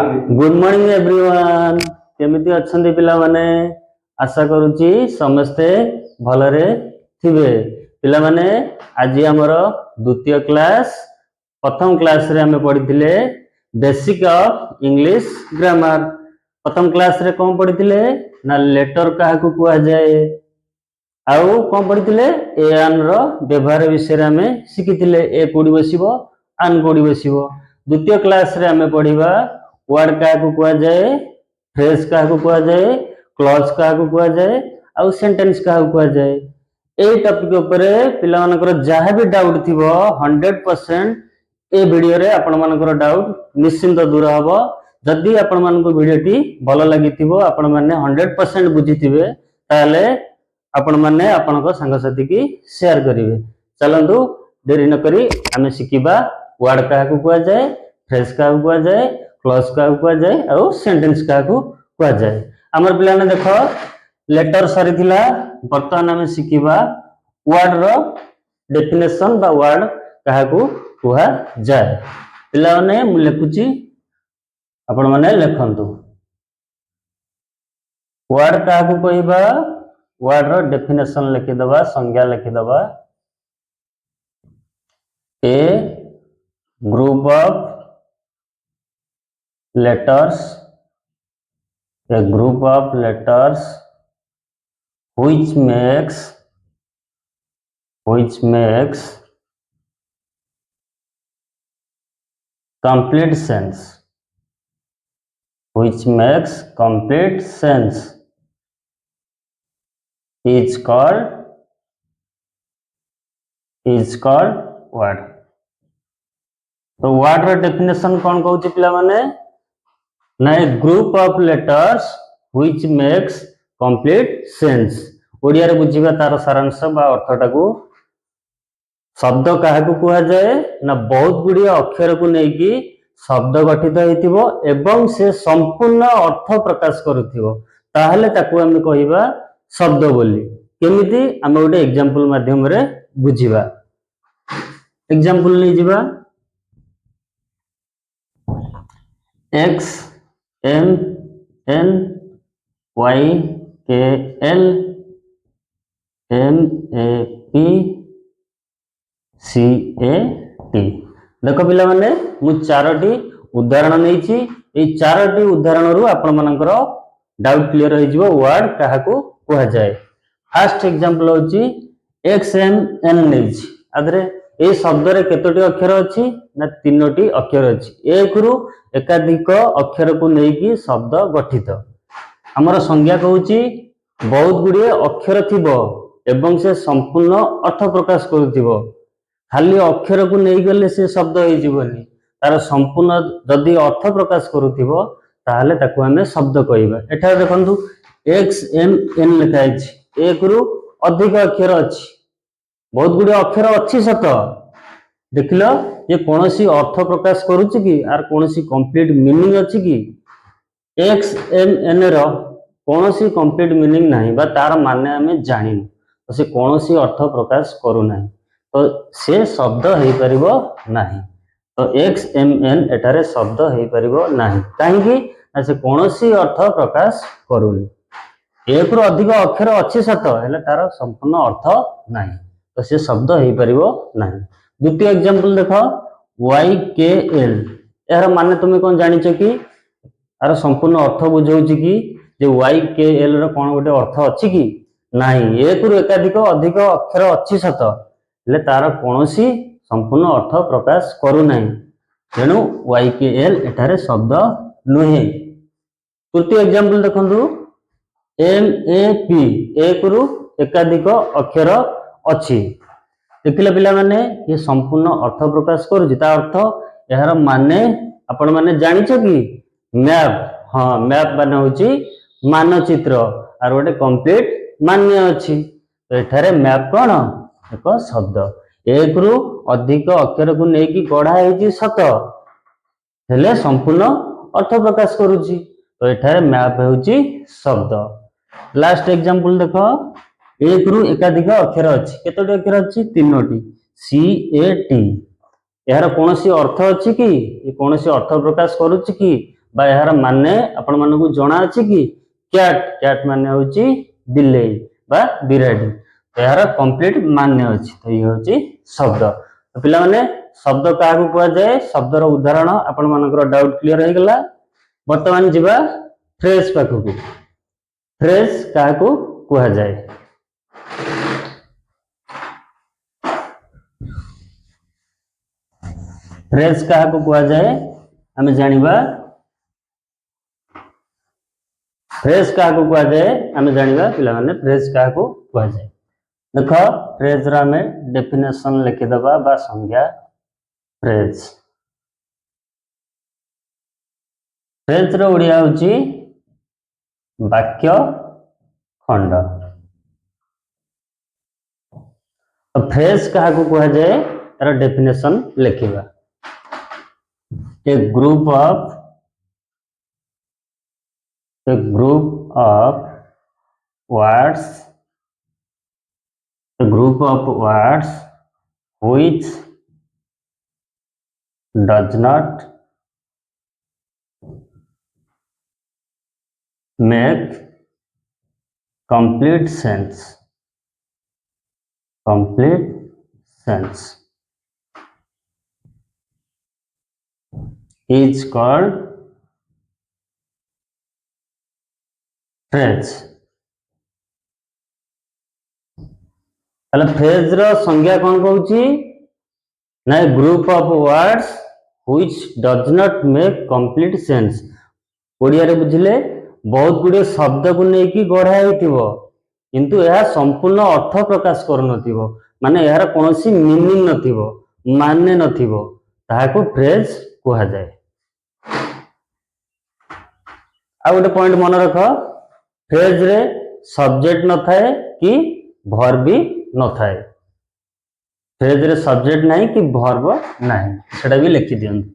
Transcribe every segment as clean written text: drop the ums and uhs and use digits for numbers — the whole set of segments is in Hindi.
Good morning everyone. केमिति अछंती पिला माने? आशा करूची समस्ते भलरे थिबे। पिला माने आज हमर द्वितीय क्लास प्रथम क्लास रे हमें पढ़िथिले बेसिक ऑफ इंग्लिश ग्रामर। प्रथम क्लास रे कोन पढ़िथिले ना लेटर काहा को कुआ जाए आउ कोन पढ़िथिले ए आन रो व्यवहार विषय रे हमें सिखिथिले। ए कोडी बसिबो आन कोडी बसिबो। द्वितीय क्लास रे हमें पढ़िबा वर्ड का को कुआ जाए, फ्रेज का को कुआ जाए, क्लॉज का को कुआ जाए आउ सेंटेंस का को कुआ जाए। ए टॉपिक ऊपर पिला मानकर जहां भी डाउट थिबो 100% ए वीडियो रे आपण मानकर डाउट निश्चिंत दूर हबो। जदि आपण मानको वीडियोटी भलो लागिथिबो आपण माने 100% बुझिथिबे ताले आपण माने आपनको संग साथी की शेयर करिवे। चलंतु देरी न करी हमें सिखिबा वर्ड का को कुआ जाए, फ्रेज का को कुआ जाए, क्लॉज का कुआ जाए और सेंटेंस का कुआ जाए। हमर पिला ने देखो लेटर सरी थिला, वर्तमान हमें सिखिबा वर्ड रो डेफिनेशन बा वर्ड कहा को कुआ जाए। पिला ने मु लिखुची आपण माने लिखंतु। वर्ड कहा को कहिबा वर्ड रो डेफिनेशन लिखि दबा, संज्ञा लिखि दबा। A group of letters, a group of letters which makes complete sense, is called word। तो word रो डेफिनेशन कौन कहूची पिला माने ना a group of letters which makes complete sense. Odia रे बुझिबा तार सारांश बा अर्थटा को शब्द काहा को कुआ जाए ना बहुत गुडी अक्षर को नै कि शब्द गठित हेतिबो एवं से संपूर्ण अर्थ प्रकाश करूथिबो ताहले ताकू हम कहिबा शब्द बोली। केमिति हम ओटे एग्जांपल माध्यम रे बुझिबा। एग्जांपल नै जिबा x M N Y K L M A P C A T। देखो पिला माने मु चारोटी उदाहरण नैछि। ए चारोटी उदाहरण रु आपण मानकर डाउट क्लियर हो जिवो वर्ड काहा को कुआ जाए। फर्स्ट एग्जांपल होची x M N नैछि। आदरे ए शब्द रे केतोटी अक्षर अछि ना तीनोटी अक्षर अछि। एक रु एकाधिक अक्षर को नेकी शब्द गठित। हमर संज्ञा कहूची बहुत गुडी अक्षर थिबो एवं से संपूर्ण अर्थ प्रकाश करूथिबो। खाली अक्षर को नै गले से शब्द होई जीवनी, तार संपूर्ण जदि अर्थ प्रकाश करूथिबो ताहले ताकू हमें शब्द कहिबा। एठा देखंतु x m n लिखा अछि। एक रु अधिक अक्षर अछि, बहुत गुडी अक्षर अछि सत, देखिलो ये कोनोसी अर्थ प्रकाश करूची कि आर कोनोसी कंप्लीट मीनिंग अछि कि? x m n रो कोनोसी कंप्लीट मीनिंग नाही बा तार माने हमें जानि तो से कोनोसी अर्थ प्रकाश करू नाही तो से शब्द हेई परिबो नाही। तो x m n एटारे शब्द हेई परिबो नाही काहे कि ना से कोनोसी अर्थ प्रकाश करूनी। एक रु अधिक अक्षर अछि सत हेले तार संपूर्ण अर्थ नाही तो से शब्द हेई परिबो नाही। द्वितीय एग्जांपल देखो YKL। यार माने तुमे कोन जानिछ कि आर संपूर्ण अर्थ बुझौछि कि जे YKL रो कोन गोटे अर्थ अछि कि नाही। एक रु एकाधिक अधिक अक्षर अछि सत ले तार कोनोसी संपूर्ण अर्थ प्रकाश करू नाही तेनु YKL एठारे शब्द नुहे। तृतीय एग्जांपल देखंतु MAP। एक रु एकाधिक अक्षर अछि। देखिले पिला माने ये संपूर्ण अर्थ प्रकाश करूची। ता अर्थ यार माने आपण माने जानिछ कि मैप। हां मैप माने होची मानचित्र आर गोटे कंप्लीट मान्य अछि। तो एठारे मैप कोन एक शब्द। एक रु अधिक अक्षर को नै कि गढ़ा हेची सत हेले संपूर्ण अर्थ प्रकाश करूची तो एठारे मैप होची शब्द। लास्ट एग्जांपल देखो एक रु एकाधिक अक्षर अछि। केतोटी अक्षर अछि? तीनोटी CAT। यार कोनोसी अर्थ अछि कि? ये कोनोसी अर्थ प्रकाश करूछि कि? बा यार माने आपण मानकु जणा अछि कि कैट कैट माने होची बिलेई बा बिराडी यार कंप्लीट मान्य अछि तो ये होची शब्द तो पिला माने शब्द काहाकू कुआ जाए शब्दर उदाहरण आपण मानकर डाउट क्लियर हो गला वर्तमान जीवा फ्रेज पाखकू फ्रेज काहाकू कुआ जाए फ्रेज काहाकू कुआ जाए हमें जानिबा फ्रेज काहाकू कुआ जाए हमें जानिबा पिला माने फ्रेज काहाकू कुआ जाए देख फ्रेज रा में डेफिनेशन लिखि दबा बा संज्ञा फ्रेज फ्रेज रो ओडिया होची वाक्य खंड फ्रेज काहाकू कुआ जाए तार definition लिखिबा a group of words which does not make complete sense is called phrase ताले phrase रो संज्ञा कौन कहूची ना group of words which does not make complete sense Odia रे बुझिले बहुत गुडे शब्द को नेकी गढ़ा हेतिबो किंतु यह संपूर्ण अर्थ प्रकाश कर नथिबो माने यार कोनोसी मीनिंग नथिबो माने नथिबो ताहाको फ्रेज कुहा जाए आ गोटे पॉइंट मन रख फ्रेज रे सब्जेक्ट न थाए कि वर्ब भी न थाए फ्रेज रे सब्जेक्ट नहीं कि वर्ब नहीं सेटा भी लिखि दियंतु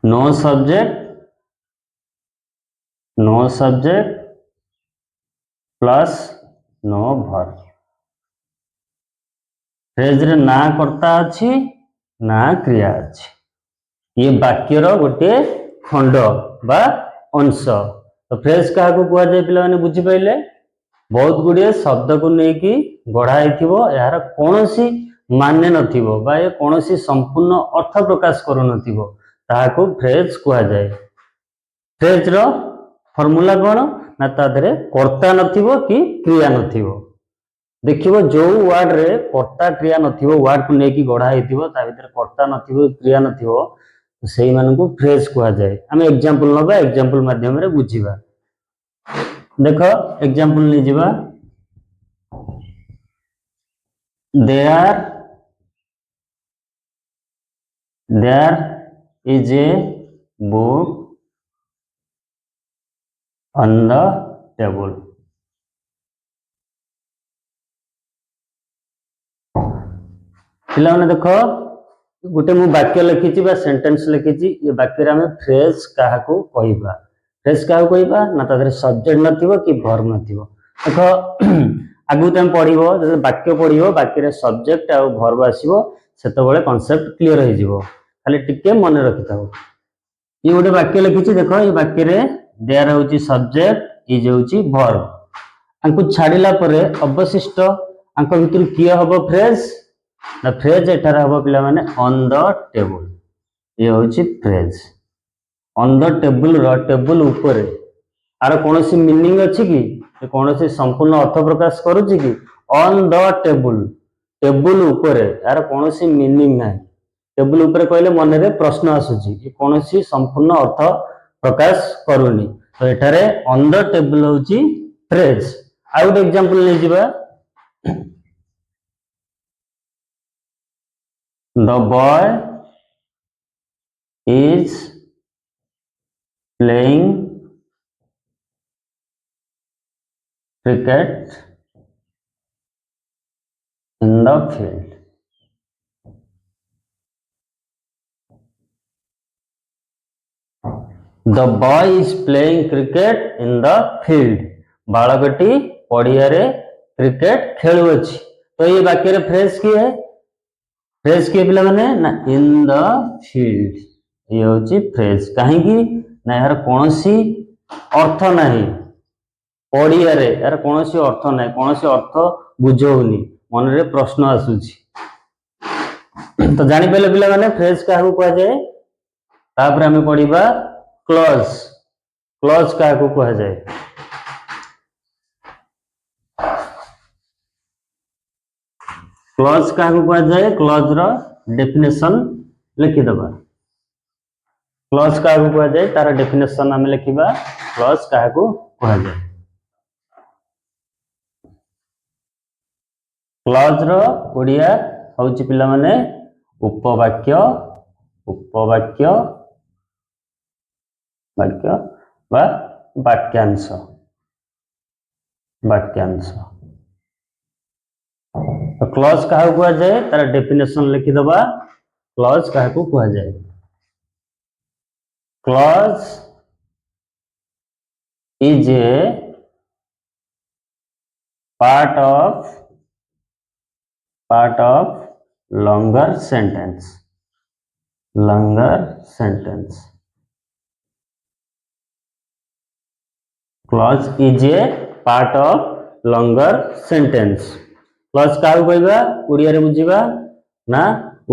no subject plus no verb phrase रे ना कर्ता अछि ना क्रिया अछि ये वाक्यर गोटे खंड बा अंश तो फ्रेज काहाकू कुआ जाए पिला माने बुझी पाइले बहुत गुड़िए शब्द को लेकिन गढ़ाई थिबो यार कोनोसी मान्य नथिबो बा ये कोनोसी संपूर्ण अर्थ प्रकाश करू नथिबो ताहाकू फ्रेज कुआ जाए फ्रेज रो फार्मूला कोन ना ता धरे कर्ता नथिबो कि क्रिया नथिबो देखिबो जो वर्ड रे कर्ता क्रिया नथिबो वर्ड को लेकिन गढ़ाई थिबो ता भीतर कर्ता नथिबो क्रिया नथिबो सेही मानकू फ्रेज कुआ जाए हम एग्जांपल नबा एग्जांपल माध्यम रे बुझिबा देखो एग्जांपल ले जिबा there is a book on the table पिला माने देखो गोटे मु वाक्य लिखिछि बा सेंटेंस लिखिछि ये वाक्य रे हम फ्रेज काहाकू कहिबा फ्रेज काहाकू कहिबा ना तादरे सब्जेक्ट नथिबो कि वर्ब नथिबो देखो आगु तम पढिबो जे वाक्य पढिबो वाक्य रे सब्जेक्ट आ वर्ब आसीबो सेतो बेले कांसेप्ट क्लियर हो जिवो खाली टिके मन रखिताओ ये गोटे वाक्य लिखिछि देखो ये वाक्य रे देयर होची सब्जेक्ट इज होची वर्ब अंकु छाडिला परे अवशिष्ट अंक भितर किए हबो फ्रेज ना फ्रेज एठार हबो पिला माने ऑन द टेबल ये होची फ्रेज ऑन द टेबल रो टेबल ऊपर आर कोनोसी मीनिंग अछि कि कोनोसी संपूर्ण अर्थ प्रकाश करूची कि ऑन द टेबल टेबल ऊपर यार कोनोसी मीनिंग नाही टेबल ऊपर कहले मन रे प्रश्न आसुची कि कोनोसी संपूर्ण अर्थ प्रकाश करूनी तो एठारे ऑन द टेबल होची फ्रेज आ गुड एग्जांपल ले जिबा the boy is playing cricket in the field the boy is playing cricket in the field बालकटी पड़िया रे क्रिकेट खेलु अछि तो ये वाक्य रे फ्रेज की है फ्रेज के पिला माने ना इन द फील्ड ये होची फ्रेज कहीं ना यार कौन सी अर्थ नहीं ओडिया रे यार कौन सी अर्थ नहीं कौन सी अर्थ बुझौनी मन रे प्रश्न आसुची तो जानी पहले पिला माने फ्रेज काहू कहा जाए तापर हमें पढ़िबा क्लॉज क्लॉज काहू कहा जाए क्लॉज काहू कहा जाए क्लॉज रो डेफिनेशन लिखि दबा क्लॉज काहू कहा जाए तार डेफिनेशन हमें लिखिबा क्लॉज काहू कहा जाए क्लॉज रो ओडिया होची पिला माने उपवाक्य उपवाक्य वाक्य बा वाक्यांश वाक्यांश तो क्लॉज काहू कहा जाए तार डेफिनेशन लिखि दबा क्लॉज काहू कहा जाए clause is a part of longer sentence clause is a part of longer sentence clause काहू कहबा ओडिया रे बुझिबा ना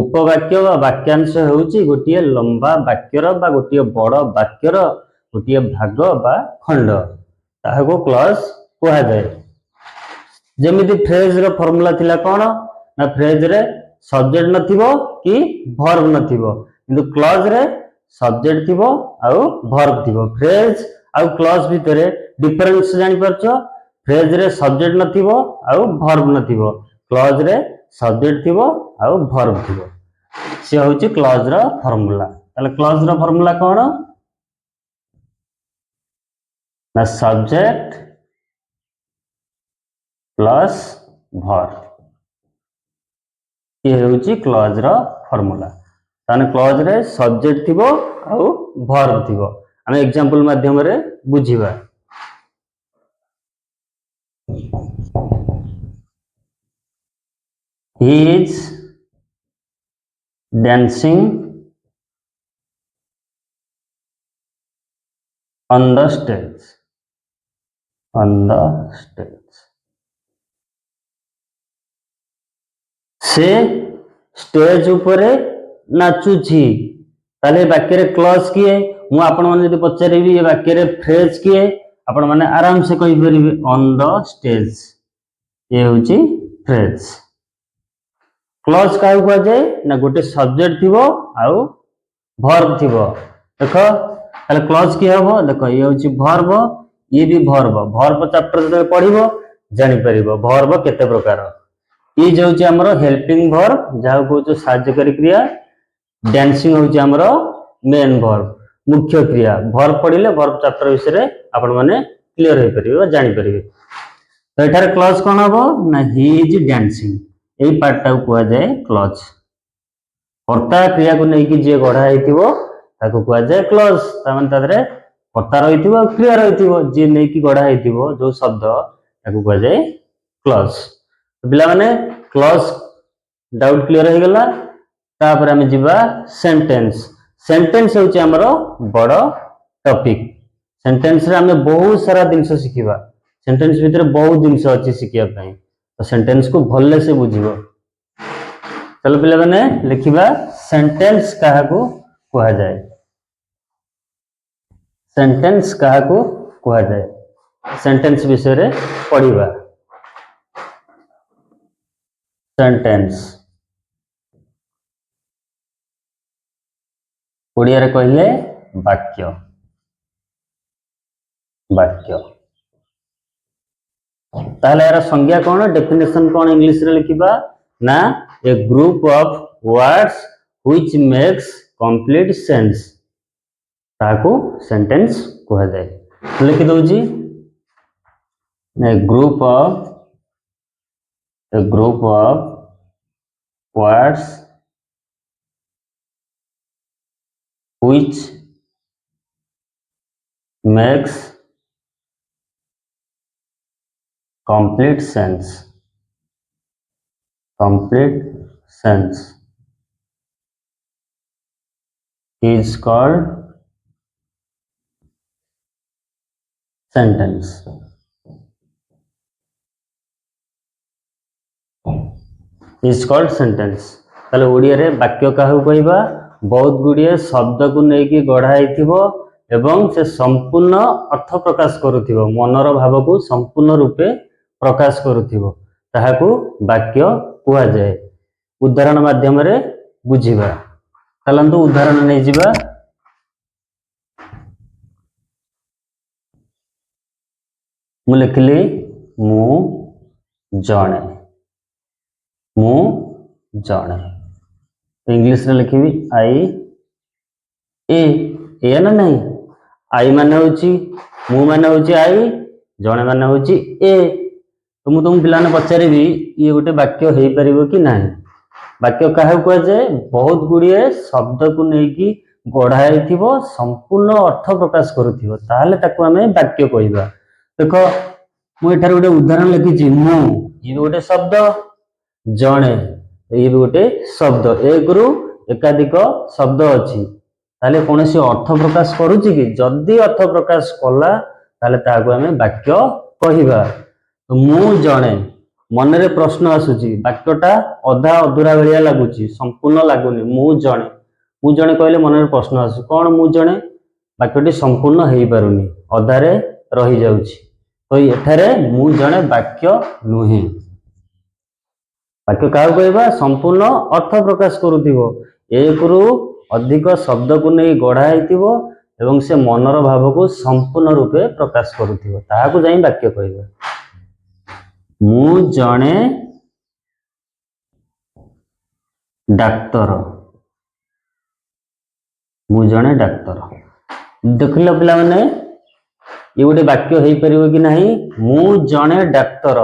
उपवाक्य बा वाक्यांश होउची गोटिए लंबा वाक्यर बा गोटिए बड़ वाक्यर गोटिए भाग बा खंड ताहाको क्लॉज कहा जाए जेमिति फ्रेज रो फार्मूला थिला कोन ना फ्रेज रे सब्जेक्ट नथिबो कि वर्ब नथिबो किंतु क्लॉज रे सब्जेक्ट थिबो आउ वर्ब थिबो फ्रेज आउ क्लॉज भितरे डिफरेंस जानि परछो फ्रेज रे सब्जेक्ट नथिबो आउ वर्ब नथिबो क्लॉज रे सब्जेक्ट थिबो आउ वर्ब थिबो से होची क्लॉज रो फार्मूला ताले क्लॉज रो फार्मूला कोन ना सब्जेक्ट प्लस वर्ब ये होची क्लॉज रो फार्मूला ताने क्लॉज रे सब्जेक्ट थिबो आउ वर्ब थिबो हम एग्जांपल माध्यम रे बुझिबा he is dancing on the stage से स्टेज उपरे नाचुची ताले वाक्य रे क्लॉज किए मु आपण माने यदि पचारिबी ये वाक्य रे फ्रेज किए आपण माने आराम से कहि परिबे ऑन द स्टेज ये होची फ्रेज क्लॉज काहू कहा जाए ना गोटे सब्जेक्ट थिबो आउ वर्ब थिबो देखो ताले क्लॉज की हबो देखो ये होची वर्ब ये भी वर्ब चैप्टर जते पढिबो जानि परिबो वर्ब केते प्रकार ये जो होची हमरो हेल्पिंग वर्ब जाहा कहउछ साहाय्यकारी क्रिया डांसिंग होची हमरो मेन वर्ब मुख्य क्रिया वर्ब पढिले वर्ब चैप्टर विषय रे आपण माने क्लियर होई परिबो जानि परिबे तो एठारे क्लॉज कोन हबो ना he is dancing AE part टा को जाए क्लॉज कर्ता क्रिया को नहीं कि जे गढ़ा हेतिबो ताको को जाए क्लॉज ता माने तादरे कर्ता रहितिबो क्रिया रहितिबो जे नहीं कि गढ़ा हेतिबो जो शब्द ताको को जाए क्लॉज तो बिला माने क्लॉज डाउट क्लियर हो गला तापर हम जिबा सेंटेंस होची हमरो बड़ टॉपिक सेंटेंस रे हमें बहुत सारा जिंस सिखिबा सेंटेंस भीतर बहुत जिंस अछि सिखिया पई तो सेंटेंस को भल्ले से बुझिबो चलो पिला माने लिखिबा सेंटेंस काहाकू कहा जाए सेंटेंस काहाकू कहा जाए सेंटेंस विषय रे पढिबा सेंटेंस ओडिया रे कहले वाक्य ताहले यार संज्ञा कोन डेफिनेशन कोन इंग्लिश रे लिखिबा ना a group of words which makes complete sense ताको सेंटेंस कहा जाए लिखि दउजी a group of words which makes complete sense is called sentence. is called sentence. ताले ओडिया रे वाक्य काहू कहबा बहुत गुड़िए शब्द को लेकिन गढ़ाई एवं से संपूर्ण अर्थ प्रकाश करुथिबो मनर भाव को संपूर्ण रूपे प्रकाश करुथिबो ताहाकू वाक्य कुआ जाए. उदाहरण माध्यम रे बुझिबा. चलंतु उदाहरण नै जिबा. मु लिखली मु जणे. मु जणे इंग्लिश रे लिखिबी आई ए ना नहीं. आई माने होची मु माने होची आई जणे माने होची ए. तो मु तुम पिलाने पचारिबी ये गोटे वाक्य हेई परिबो कि नाही. वाक्य काहे कह जाए बहुत गुड़िए शब्द को लेकी गढ़ाई थिबो संपूर्ण अर्थ प्रकाश करुथिबो ताहले ताको हमें वाक्य कहबा. देखो मु एठार गोटे उदाहरण लिखिछि मु ये गोटे शब्द जणे ये गोटे शब्द एक रु एकाधिक शब्द अछि ताले कोनोसी अर्थ प्रकाश करूछि कि जदि अर्थ प्रकाश कला ताले ताको हमें वाक्य कहिबा. तो मु जणे मन रे प्रश्न आसुछि वाक्यटा अधा अधूरा भलिया लागुछि संपूर्ण लागुनी. मु जणे कहले मन रे प्रश्न आसु कोन मु जणे वाक्यटी संपूर्ण हेई पारुनी अधारे रही जाउछि. तो एठारे मु जणे वाक्य नुहे. वाक्य काहू कहबा संपूर्ण अर्थ प्रकाश करुथिबो एक रु अधिक शब्द को नहीं गढ़ाई थिबो एवं से मनर भाव को संपूर्ण रूपे प्रकाश करुथिबो ताहाकू जाई वाक्य कहबा. मु जणे डाक्तर. मु जणे डाक्तर देखिल पिला माने ये गोटे वाक्य हेई परिबो कि नाही. मु जणे डाक्तर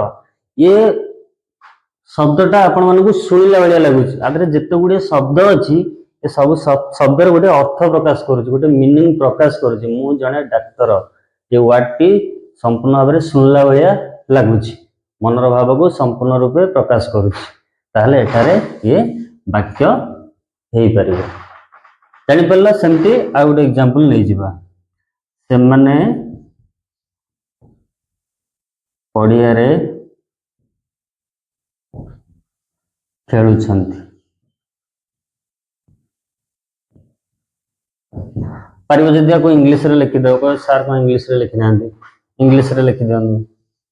ये शब्दटा आपण मानकू सुनिला भलिया लागुछि आदरे जेते गुडे शब्द अछि ए सब शब्दर गोटे अर्थ प्रकाश करुछि गोटे मीनिंग प्रकाश करुछि. मु जणे डाक्तर ये वर्ड टी संपूर्ण भाव सुनिला भलिया लागुछि मनर भाव को संपूर्ण रूपे प्रकाश करुछि ताहले एठारे ये वाक्य हेई परिबो. जानि परला सेमती आ गोटे एग्जांपल नै जिबा. से माने पडिया रे खेलुछंती. पारिबो जदि आपको इंग्लिश रे लिखि दो को सर को इंग्लिश रे लिखि नांदी इंग्लिश रे लिखि दो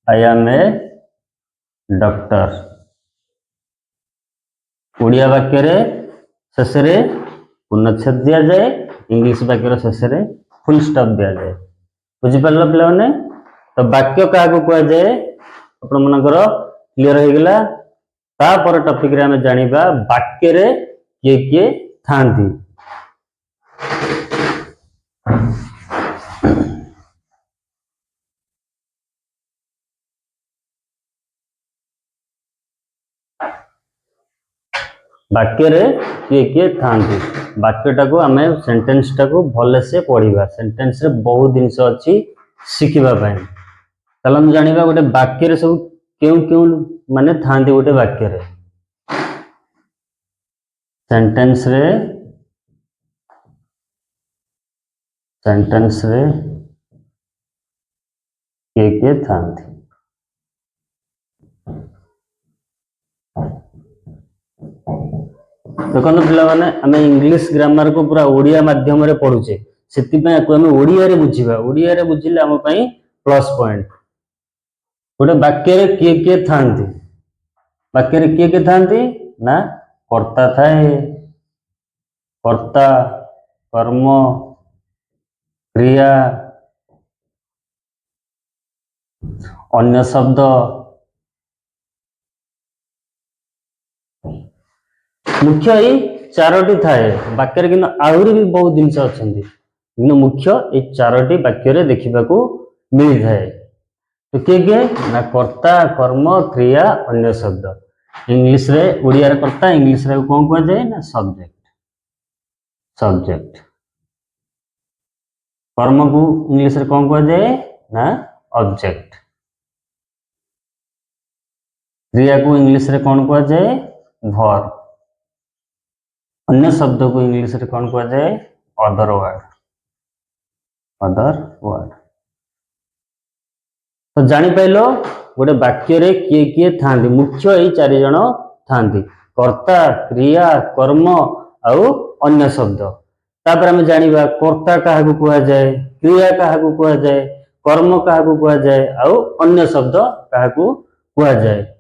I am a doctor. Odia वाक्य रे शेष रे पूर्णच्छेद दिया जाए इंग्लिश वाक्य रे शेष रे फुल स्टॉप दिया जाए. बुझि परला पिला माने. तो वाक्य का को कह जाए आपण मनकर क्लियर हो गेला. तापर टॉपिक रे हमें जानिबा वाक्य रे किए किए थांती. वाक्य रे किए किए थांती वाक्यटा को आमे सेंटेंसटा को भले से पढ़िबा. सेंटेंस रे बहुत जिंस अछि सिखिबा पई. चलन जानिबा गोटे वाक्य रे सब केउ केउ माने थांती गोटे वाक्य रे. सेंटेंस रे किए थांती. देखो पिला माने आमे इंग्लिश ग्रामर को पूरा ओडिया माध्यम रे पढुचे सेति पय को आमे ओडिया रे बुझिबा. ओडिया रे बुझिले हम पई प्लस पॉइंट. गोटे वाक्य रे किए थांती. वाक्य रे किए थांती ना कर्ता थाए कर्ता कर्म क्रिया अन्य शब्द मुख्य ये चारोटी थाए. वाक्य रे किन आहुरी भी बहुत जिंस अछंती किन मुख्य ये चारोटी वाक्य रे देखिबा को मिल जाए. तो के ना कर्ता कर्म क्रिया अन्य शब्द. इंग्लिश रे ओडिया रे कर्ता इंग्लिश रे कोन कह जाए ना सब्जेक्ट. कर्म को इंग्लिश रे कोन कह जाए ना ऑब्जेक्ट. क्रिया को इंग्लिश रे कोन कह जाए वर्ब. अन्य शब्द को इंग्लिश रे कोन कह जाए अदर वर्ड, अदर वर्ड। तो जानी पाइलो गोटे वाक्य रे किए किए थांती, मुख्य यही चारि जण थांती, कर्ता, क्रिया, कर्म आउ अन्य शब्द। तापर आम जानिबा कर्ता काहाकू कुहा जाए, क्रिया काहाकू कुहा जाए, कर्म काहाकू कुहा जाए, आउ अन्य शब्द काहाकू कुहा जाए।